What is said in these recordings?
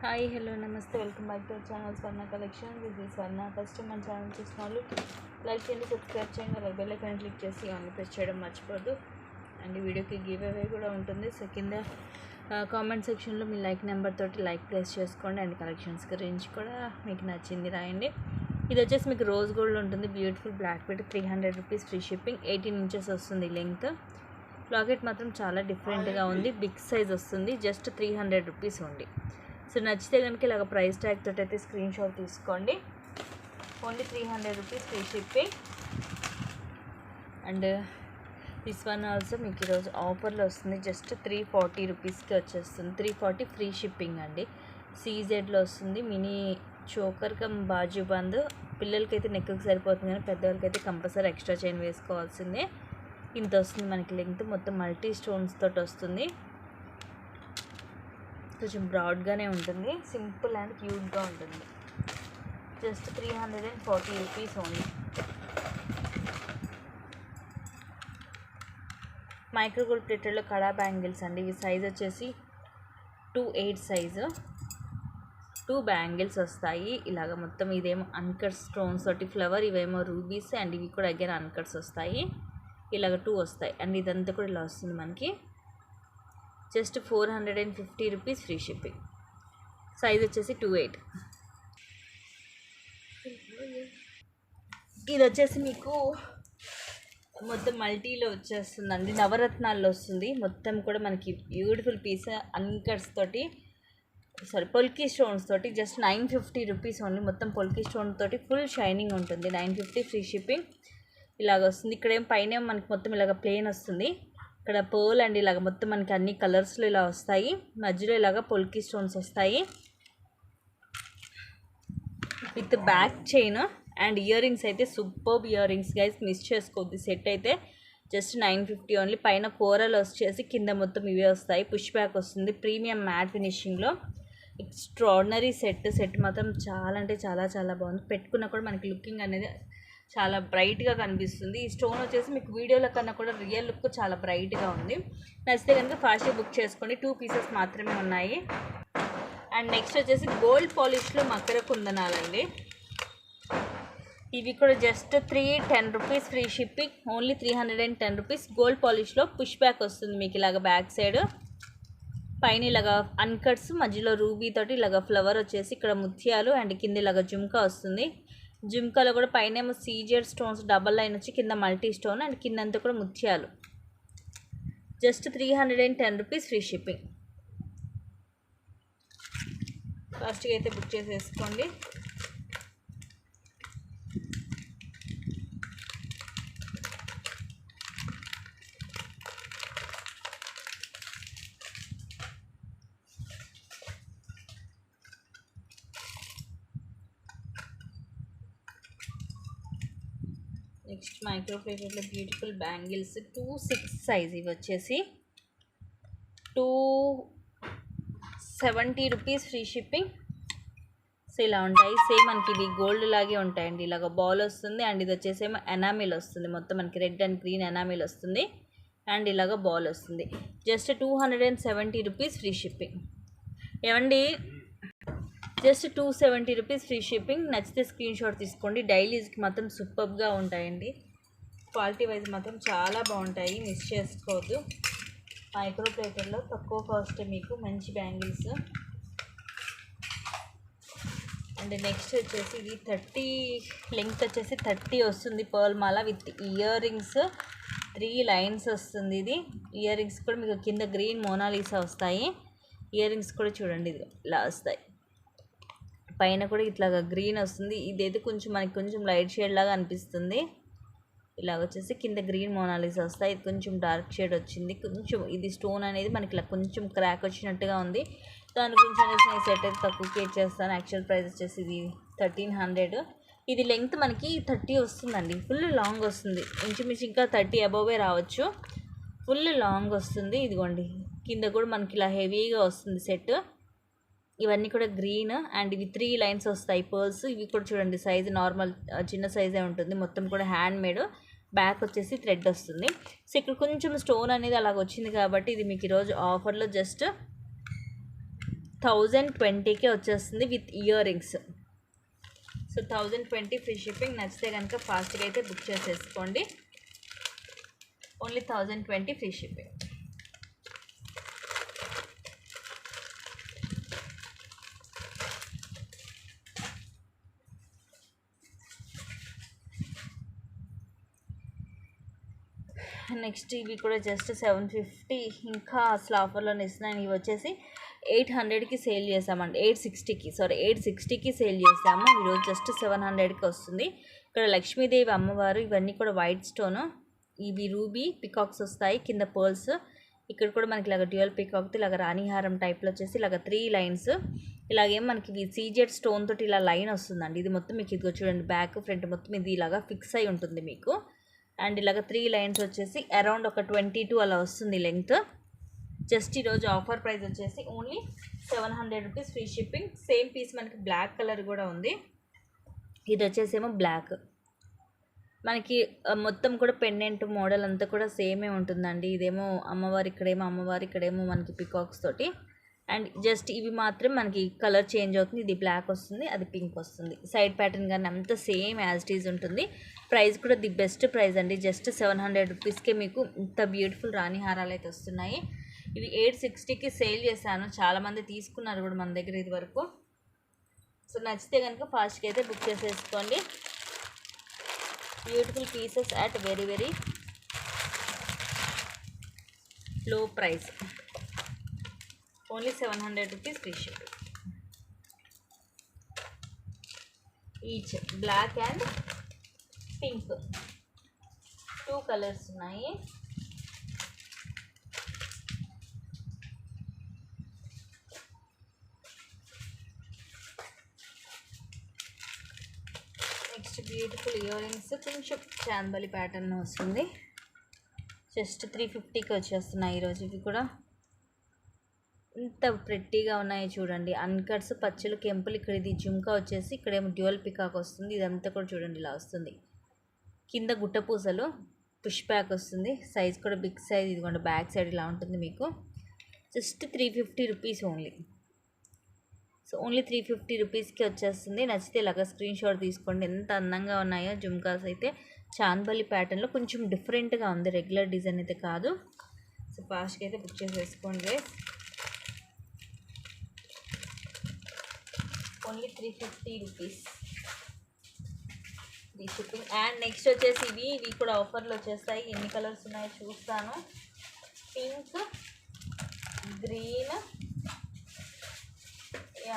Hi hello నమస్తే welcome back to our channel Swarna collection. This is Swarna. First మన channel చూసిన వాళ్ళు like చేయండి, సబ్స్క్రైబ్ చేయండి, అలాగే బెల్ ఐకాన్ క్లిక్ చేసి ఆన్లీ ప్రెస్ చేయడం మర్చిపోద్దు. అండ్ ఈ వీడియోకి గివ్ అవే కూడా ఉంటుంది. సో కింద కామెంట్ సెక్షన్లో మీ లైక్ నెంబర్ తోటి లైక్ ప్లేస్ చేసుకోండి. అండ్ కలెక్షన్స్ గురించి కూడా మీకు నచ్చింది రాయండి. ఇది వచ్చేసి మీకు రోజ్ గోల్డ్ ఉంటుంది, beautiful black bead, 300 rupees free shipping, 18 inches వస్తుంది లెంగ్త్. లాకెట్ మాత్రం చాలా డిఫరెంట్గా ఉంది, బిగ్ సైజ్ వస్తుంది, జస్ట్ 300 రూపీస్ ఉంది. సో నచ్చితే కనుక ఇలాగ ప్రైస్ ట్యాగ్ తోటి అయితే స్క్రీన్ షాట్ తీసుకోండి. Only 300 rupees free shipping. And this one also మీకు ఈరోజు ఆఫర్లో వస్తుంది, జస్ట్ 340 రూపీస్కి వచ్చేస్తుంది. 340 ఫ్రీ షిప్పింగ్ అండి. సీజెడ్లో వస్తుంది, మినీ చోకర్ కమ్ బాజు బంద్. పిల్లలకైతే నెక్కి సరిపోతుంది, కానీ పెద్దవాళ్ళకైతే కంపల్సరీ ఎక్స్ట్రా చైన్ వేసుకోవాల్సిందే. ఇంత వస్తుంది మనకి లెంగ్త్, మొత్తం మల్టీ స్టోన్స్ తోటి వస్తుంది. కొంచెం బ్రాడ్గానే ఉంటుంది, సింపుల్ అండ్ క్యూట్గా ఉంటుంది. Just 340 rupees only. Micro gold ప్లేటెడ్లో కడా బ్యాంగిల్స్ అండి. ఇవి సైజ్ వచ్చేసి 2/8 సైజు. 2 బ్యాంగిల్స్ వస్తాయి ఇలాగ. మొత్తం ఇదేమో అన్కట్ స్టోన్స్ తోటి ఫ్లవర్, ఇవేమో రూబీస్, అండ్ ఇవి కూడా అగైన్ అన్కట్స్ వస్తాయి. ఇలాగ 2 వస్తాయి. అండ్ ఇదంతా కూడా ఇలా వస్తుంది మనకి. Just 450 rupees free shipping. Size వచ్చేసి 2/8. ఇది వచ్చేసి మీకు మొత్తం మల్టీలో వచ్చేస్తుందండి, నవరత్నాల్లో వస్తుంది. మొత్తం కూడా మనకి బ్యూటిఫుల్ పీస్ అన్కట్స్ తోటి, పొల్కీ స్టోన్స్ తోటి, జస్ట్ 950 రూపీస్ ఓన్లీ. మొత్తం పొల్కీ స్టోన్ తోటి ఫుల్ షైనింగ్ ఉంటుంది, 950 ఫ్రీ షిప్పింగ్. ఇలాగ వస్తుంది. ఇక్కడేం పైన మనకి మొత్తం ఇలాగ ప్లెయిన్ వస్తుంది. ఇక్కడ పర్ల్ అండ్ ఇలాగ మొత్తం మనకి అన్ని కలర్స్లో ఇలా వస్తాయి. మధ్యలో ఇలాగ పొల్కీ స్టోన్స్ వస్తాయి with back chain. And earrings అయితే superb earrings guys, miss చేసుకోవద్దు. సెట్ అయితే జస్ట్ 950 ఓన్లీ. పైన కోరల్ వచ్చేసి కింద మొత్తం ఇవే వస్తాయి. పుష్ బ్యాక్ వస్తుంది, ప్రీమియం మ్యాట్ ఫినిషింగ్లో. ఎక్స్ట్రాడినరీ సెట్ మాత్రం చాలా అంటే చాలా చాలా బాగుంది. పెట్టుకున్నా కూడా మనకి లుకింగ్ అనేది చాలా బ్రైట్గా కనిపిస్తుంది. ఈ స్టోన్ వచ్చేసి మీకు వీడియోల కన్నా కూడా రియల్ లుక్ చాలా బ్రైట్గా ఉంది. నచ్చితే కనుక ఫాస్ట్గా బుక్ చేసుకోండి. 2 పీసెస్ మాత్రమే ఉన్నాయి. అండ్ నెక్స్ట్ వచ్చేసి గోల్డ్ పాలిష్లో మకర కుందనాలండి. ఇవి కూడా just 310 rupees free shipping, only 310 rupees. Gold పాలిష్లో పుష్ బ్యాక్ వస్తుంది మీకు ఇలాగ బ్యాక్ సైడ్. పైన ఇలాగ అన్కట్స్, మధ్యలో రూబీ తోటి ఇలాగ ఫ్లవర్ వచ్చేసి ఇక్కడ ముత్యాలు, అండ్ కింద ఇలాగ జుమ్కా వస్తుంది. జుమ్కాలో కూడా పైన ఏమో సీజెడ్ స్టోన్స్ డబల్ లైన్ వచ్చి కింద మల్టీ స్టోన్, అండ్ కిందంతా కూడా ముత్యాలు. Just 310 rupees free shipping. ఫాస్ట్గా అయితే బుక్ చేసేసుకోండి. నెక్స్ట్ మైక్రో ప్లేటెడ్లో బ్యూటిఫుల్ బ్యాంగిల్స్ 2/6 సైజ్. ఇవి వచ్చేసి 270 రూపీస్ ఫ్రీ షిప్పింగ్. సో ఇలా ఉంటాయి, సేమ్ మనకి ఇవి గోల్డ్ లాగే ఉంటాయండి. ఇలాగ బాల్ వస్తుంది, అండ్ ఇది వచ్చేసి ఏమో ఎనామిల్ వస్తుంది. మొత్తం మనకి రెడ్ అండ్ గ్రీన్ ఎనామిల్ వస్తుంది, అండ్ ఇలాగ బాల్ వస్తుంది. Just 270 rupees free shipping. ఏమండి, జస్ట్ 270 రూపీస్ ఫ్రీ షిప్పింగ్. నచ్చితే స్క్రీన్ షాట్ తీసుకోండి. డైలీస్కి మాత్రం సూపర్గా ఉంటాయండి, క్వాలిటీ వైజ్ మాత్రం చాలా బాగుంటాయి, మిస్ చేసుకోవద్దు. మైక్రో ప్లేటర్లో తక్కువ కాస్ట్ మీకు మంచి బ్యాంగిల్స్. అండ్ నెక్స్ట్ వచ్చేసి ఇది 30 లెంగ్త్ వచ్చేసి 30 వస్తుంది. Pearl Mala with ear rings, 3 lines వస్తుంది. ఇది ఇయర్ రింగ్స్ కూడా మీకు కింద గ్రీన్ మోనాలిసా వస్తాయి. ఇయర్ రింగ్స్ కూడా చూడండి ఇది ఇలా వస్తాయి. పైన కూడా ఇట్లాగా గ్రీన్ వస్తుంది. ఇదైతే కొంచెం మనకి కొంచెం లైట్ షేడ్ లాగా అనిపిస్తుంది. ఇలాగ వచ్చేసి కింద గ్రీన్ మోనాలిసా వస్తాయి. ఇది కొంచెం డార్క్ షేడ్ వచ్చింది. కొంచెం ఇది స్టోన్ అనేది మనకి ఇలా కొంచెం క్రాక్ వచ్చినట్టుగా ఉంది. దాని గురించి అనేసి నేను సెట్ అయితే తక్కువకి చేస్తాను. యాక్చువల్ ప్రైస్ వచ్చేసి ఇది 1300. ఇది లెంగ్త్ మనకి 30 వస్తుందండి. ఫుల్ లాంగ్ వస్తుంది, ఇంచుమించు ఇంకా 30 అబోవే రావచ్చు. ఫుల్ లాంగ్ వస్తుంది. ఇదిగోండి కింద కూడా మనకి ఇలా హెవీగా వస్తుంది సెట్. ఇవన్నీ కూడా గ్రీన్, అండ్ ఇవి 3 లైన్స్ వస్తాయి పర్ల్స్. ఇవి కూడా చూడండి సైజు నార్మల్ చిన్న సైజే ఉంటుంది. మొత్తం కూడా హ్యాండ్ మేడ్. బ్యాక్ వచ్చేసి థ్రెడ్ వస్తుంది. సో ఇక్కడ కొంచెం స్టోన్ అనేది అలాగ వచ్చింది కాబట్టి ఇది మీకు ఈరోజు ఆఫర్లో జస్ట్ 1020కే వచ్చేస్తుంది with ear rings. So 1020 free shipping. నచ్చితే కనుక ఫాస్ట్గా అయితే బుక్ చేసేసుకోండి. Only 1020 free shipping. నెక్స్ట్ ఇవి కూడా జస్ట్ 750 ఇంకా అసలు ఆఫర్లోనే ఇస్తున్నాను. ఇవి వచ్చేసి 800కి సేల్ చేసామండి, 860కి సేల్ చేసాము. ఈరోజు జస్ట్ 700కి వస్తుంది. ఇక్కడ లక్ష్మీదేవి అమ్మవారు, ఇవన్నీ కూడా వైట్ స్టోన్, ఇవి రూబీ పికాక్స్ వస్తాయి, కింద పర్ల్స్. ఇక్కడ కూడా మనకి ఇలాగ డ్యూయల్ పికాక్తో ఇలాగ రాణిహారం టైప్లో వచ్చేసి ఇలాగ 3 లైన్స్, ఇలాగేం మనకి సీజెడ్ స్టోన్ తోటి ఇలా లైన్ వస్తుందండి. ఇది మొత్తం మీకు ఇదిగో చూడండి, బ్యాక్ ఫ్రంట్ మొత్తం ఇది ఇలాగా ఫిక్స్ అయి ఉంటుంది మీకు. అండ్ ఇలాగ 3 లైన్స్ వచ్చేసి అరౌండ్ ఒక 22 అలా వస్తుంది లెంగ్త్. జస్ట్ ఈరోజు ఆఫర్ ప్రైస్ వచ్చేసి only 700 rupees free shipping. Same piece మనకి బ్లాక్ కలర్ కూడా ఉంది. ఇది వచ్చేసేమో బ్లాక్. మనకి మొత్తం కూడా పెండెంట్ మోడల్ అంతా కూడా సేమే ఉంటుందండి. ఇదేమో అమ్మవారి, ఇక్కడేమో మనకి పికాక్స్ తోటి. అండ్ జస్ట్ ఇవి మాత్రం మనకి కలర్ చేంజ్ అవుతుంది. ఇది బ్లాక్ వస్తుంది, అది పింక్ వస్తుంది. సైడ్ ప్యాటర్న్ కానీ అంతా సేమ్ యాజ్ ఇట్ ఈజ్ ఉంటుంది. ప్రైస్ కూడా ది బెస్ట్ ప్రైస్ అండి. జస్ట్ 700 రూపీస్కే మీకు ఇంత బ్యూటిఫుల్ రాణి హారాలు అయితే వస్తున్నాయి. ఇవి 860కి సేల్ చేశాను. చాలామంది తీసుకున్నారు కూడా మన దగ్గర ఇది వరకు. సో నచ్చితే కనుక ఫాస్ట్గా అయితే బుక్ చేసేసుకోండి. Beautiful pieces at very very low price. Only 700 rupees free shipping. Each black and pink 2 colours ఉన్నాయి. నెక్స్ట్ బ్యూటిఫుల్ ఇయర్ రింగ్స్, కొంచెం చాందబలి ప్యాటర్న్ వస్తుంది. జస్ట్ 350కి వచ్చేస్తున్నాయి ఈరోజు. ఇవి కూడా ఇంత ప్రెట్టీగా ఉన్నాయి చూడండి. అన్కట్స్, పచ్చలు, కెంపులు. ఇక్కడ ఇది జుమ్కా వచ్చేసి ఇక్కడేమో డ్యూయల్ పికాక్ వస్తుంది. ఇదంతా కూడా చూడండి ఇలా వస్తుంది. కింద గుట్టపూసలు, పుష్ బ్యాక్ వస్తుంది. సైజ్ కూడా బిగ్ సైజ్. ఇదిగోండి బ్యాక్ సైడ్ ఇలా ఉంటుంది మీకు. Just 350 rupees only. So only 350 రూపీస్కి వచ్చేస్తుంది. నచ్చితే ఇలాగ స్క్రీన్ షాట్ తీసుకోండి. ఎంత అందంగా ఉన్నాయో జుమ్కాస్ అయితే. చాందబలి ప్యాటర్న్లో కొంచెం డిఫరెంట్గా ఉంది, రెగ్యులర్ డిజైన్ అయితే కాదు. సో ఫాస్ట్గా అయితే బుక్ చేసేసుకోండి. Only 350 rupees free shipping. And next వచ్చేసి ఇవి కూడా ఆఫర్లో వచ్చేస్తాయి. ఎన్ని కలర్స్ ఉన్నాయో చూస్తాను. పింక్, గ్రీన్,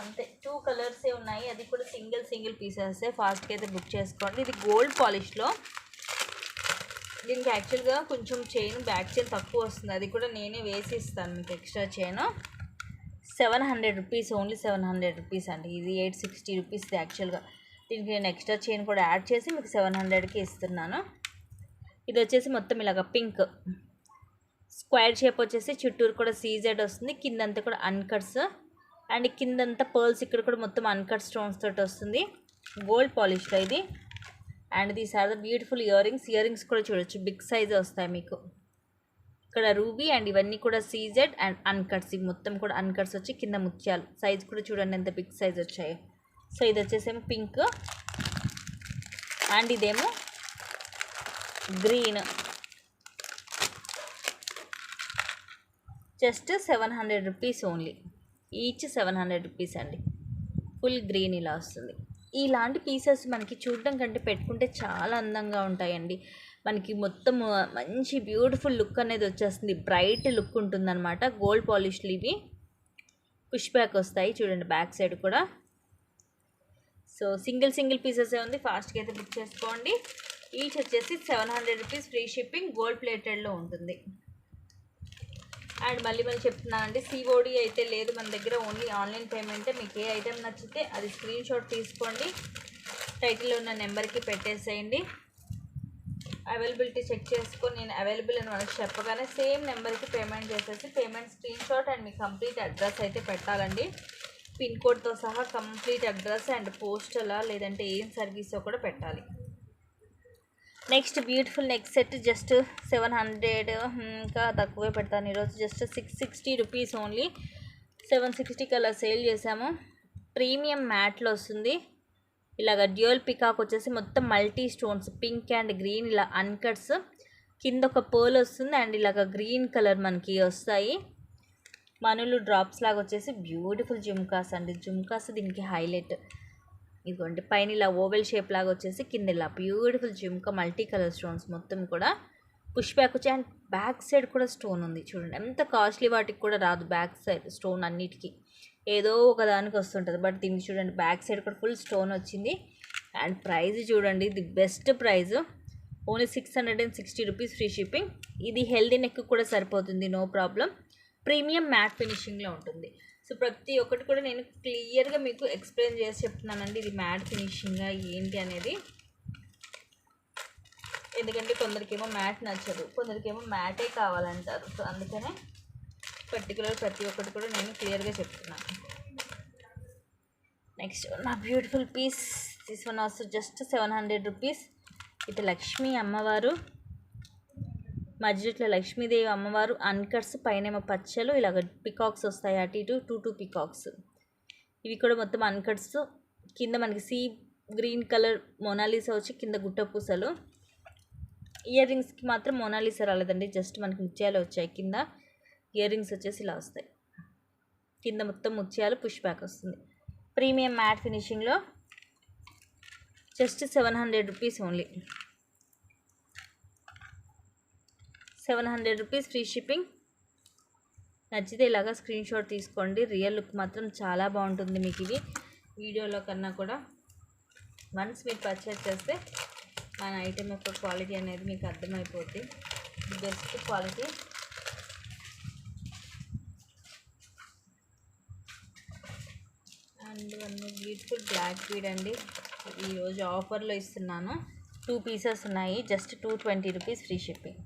అంతే 2 కలర్సే ఉన్నాయి. అది కూడా సింగిల్ పీసెస్. ఫాస్ట్గా అయితే బుక్ చేసుకోండి. ఇది గోల్డ్ పాలిష్లో. దీనికి యాక్చువల్గా కొంచెం చైన్, బ్యాక్ చైన్ తక్కువ వస్తుంది. అది కూడా నేనే వేసి ఇస్తాను మీకు extra chain. 700 rupees, only 700 rupees అండి. ఇది 860 రూపీస్ది యాక్చువల్గా. దీనికి నేను ఎక్స్ట్రా చైన్ కూడా యాడ్ చేసి మీకు 700కి ఇస్తున్నాను. ఇది వచ్చేసి మొత్తం ఇలాగ పింక్ స్క్వేర్ షేప్ వచ్చేసి చుట్టూరు కూడా సీజెడ్ వస్తుంది. కిందంతా కూడా అన్కట్స్ అండ్ కిందంతా పర్ల్స్. ఇక్కడ కూడా మొత్తం అన్కట్ స్టోన్స్ తోటి వస్తుంది. గోల్డ్ పాలిష్లో ఇది. And these are the beautiful earrings. Earrings కూడా చూడొచ్చు, బిగ్ సైజ్ వస్తాయి మీకు. ఇక్కడ రూబీ అండ్ ఇవన్నీ కూడా సీజెడ్ అండ్ అన్కట్స్. ఇవి మొత్తం కూడా అన్కట్స్ వచ్చి కింద ముత్యాలు. సైజ్ కూడా చూడండి ఎంత బిగ్ సైజ్ వచ్చాయి. సో ఇది వచ్చేసేమో పింక్ అండ్ ఇదేమో green. Just 700 rupees only. Each 700 rupees అండి. ఫుల్ గ్రీన్ ఇలా వస్తుంది. ఇలాంటి పీసెస్ మనకి చూడడం కంటే పెట్టుకుంటే చాలా అందంగా ఉంటాయండి. మనకి మొత్తం మంచి బ్యూటిఫుల్ లుక్ అనేది వచ్చేస్తుంది. బ్రైట్ లుక్ ఉంటుందన్నమాట. గోల్డ్ పాలిష్లు ఇవి. పుష్ బ్యాక్ వస్తాయి చూడండి బ్యాక్ సైడ్ కూడా. సో సింగిల్ పీసెస్ ఉంది. ఫాస్ట్గా అయితే బుక్ చేసుకోండి. ఈచ్ వచ్చేసి 700 రూపీస్ ఫ్రీ షిప్పింగ్. గోల్డ్ ప్లేటెడ్లో ఉంటుంది. అండ్ మళ్ళీ చెప్తున్నానండి, సిఓడి అయితే లేదు మన దగ్గర, ఓన్లీ ఆన్లైన్ పేమెంటే. మీకు ఏ ఐటెం నచ్చితే అది స్క్రీన్ షాట్ తీసుకోండి, టైటిల్లో ఉన్న నెంబర్కి పెట్టేసేయండి. అవైలబిలిటీ చెక్ చేసుకొని నేను అవైలబుల్ అని మనకు చెప్పగానే సేమ్ నెంబర్కి పేమెంట్ చేసేసి payment screen shot and me complete address అయితే పెట్టాలండి. పిన్ కోడ్తో సహా కంప్లీట్ అడ్రస్ అండ్ పోస్టలా లేదంటే ఏం సర్వీసో కూడా పెట్టాలి. Next beautiful neck set just 700, ఇంకా తక్కువే పెడతాను ఈరోజు. Just 660 rupees only. 760 అలా సేల్ చేసాము. ప్రీమియం మ్యాట్లో వస్తుంది. ఇలాగ డ్యూయల్ పికాక్ వచ్చేసి మొత్తం multi stones pink and green ఇలా అన్కట్స్, కింద ఒక పర్ల్ వస్తుంది అండ్ ఇలాగ గ్రీన్ కలర్ మనకి వస్తాయి. మనులు డ్రాప్స్ లాగా వచ్చేసి బ్యూటిఫుల్ జుమ్కాస్ అండి. జుమ్కాస్ దీనికి హైలైట్. ఇదిగోండి పైన ఇలా ఓవెల్ షేప్ లాగా వచ్చేసి కింద ఇలా beautiful jhumka multi colour stones మొత్తం కూడా పుష్ బ్యాక్ వచ్చి అండ్ బ్యాక్ సైడ్ కూడా స్టోన్ ఉంది. చూడండి ఎంత కాస్ట్లీ వాటికి కూడా రాదు బ్యాక్ సైడ్ స్టోన్, అన్నిటికీ ఏదో ఒక దానికి వస్తుంటుంది. బట్ దీనికి చూడండి బ్యాక్ సైడ్ కూడా ఫుల్ స్టోన్ వచ్చింది. అండ్ ప్రైస్ చూడండి, the best price only 660 rupees free shipping. ఇది హెల్దీ నెక్ కూడా సరిపోతుంది, నో ప్రాబ్లం. ప్రీమియం మ్యాట్ ఫినిషింగ్లో ఉంటుంది. సో ప్రతి ఒక్కటి కూడా నేను క్లియర్గా మీకు ఎక్స్ప్లెయిన్ చేసి చెప్తున్నానండి ఇది మ్యాట్ ఫినిషింగ్గా ఏంటి అనేది. ఎందుకంటే కొందరికేమో మ్యాట్ నచ్చదు, కొందరికేమో మ్యాటే కావాలంటారు. సో అందుకనే పర్టికులర్ ప్రతి ఒక్కటి కూడా నేను క్లియర్గా చెప్తున్నాను. నెక్స్ట్ నా beautiful piece, this one also just 700 rupees. ఇది లక్ష్మీ అమ్మవారు, మధ్యలో లక్ష్మీదేవి అమ్మవారు అన్కట్స్, పైన పచ్చలు ఇలాగ పికాక్స్ వస్తాయి అటు ఇటు 2 పికాక్స్. ఇవి కూడా మొత్తం అన్కట్స్. కింద మనకి సీ గ్రీన్ కలర్ మోనాలిసా వచ్చి కింద గుట్ట పూసలు. ఇయర్ రింగ్స్కి మాత్రం మోనాలిసా రాలేదండి, జస్ట్ మనకి ముత్యాలు వచ్చాయి. కింద ఇయర్ రింగ్స్ వచ్చేసి ఇలా వస్తాయి, కింద మొత్తం ముత్యాలు పుష్ బ్యాక్ వస్తుంది. ప్రీమియం మ్యాట్ ఫినిషింగ్లో just 700 rupees only. 700 rupees free shipping. నచ్చితే ఇలాగా స్క్రీన్ షాట్ తీసుకోండి. రియల్ లుక్ మాత్రం చాలా బాగుంటుంది మీకు ఇది వీడియోలో కన్నా కూడా. వన్స్ మీరు పర్చేస్ చేస్తే మన ఐటెం యొక్క క్వాలిటీ అనేది మీకు అర్థమైపోద్ది. Best quality. And one beautiful black bead అండి, ఈరోజు ఆఫర్లో ఇస్తున్నాను. 2 పీసెస్ ఉన్నాయి, జస్ట్ 220 రూపీస్ ఫ్రీ షిప్పింగ్.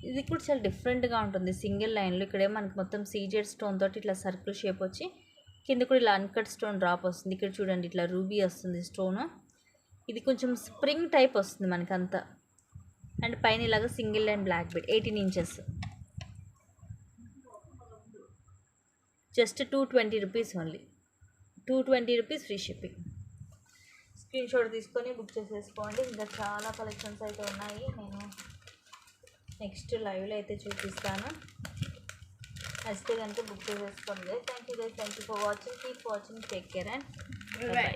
ఇది కూడా చాలా డిఫరెంట్గా ఉంటుంది. సింగిల్ లైన్లో ఇక్కడేమో మనకి మొత్తం సీజెడ్ స్టోన్ తోటి ఇట్లా సర్కిల్ షేప్ వచ్చి కింద కూడా ఇలా అన్కట్ స్టోన్ డ్రాప్ వస్తుంది. ఇక్కడ చూడండి ఇట్లా రూబీ వస్తుంది స్టోను. ఇది కొంచెం స్ప్రింగ్ టైప్ వస్తుంది మనకి అంతా. అండ్ పైన ఇలాగ single line black bead 18 inches, just 220 rupees only. 220 rupees free shipping. Screen shot తీసుకొని బుక్ చేసేసుకోండి. ఇంకా చాలా కలెక్షన్స్ అయితే ఉన్నాయి, నేను నెక్స్ట్ లైవ్లో అయితే చూపిస్తాను. నచ్చితే కనుక బుక్ చేసేసుకోండి. Thank you guys, thank you for watching. Keep watching, take care and by.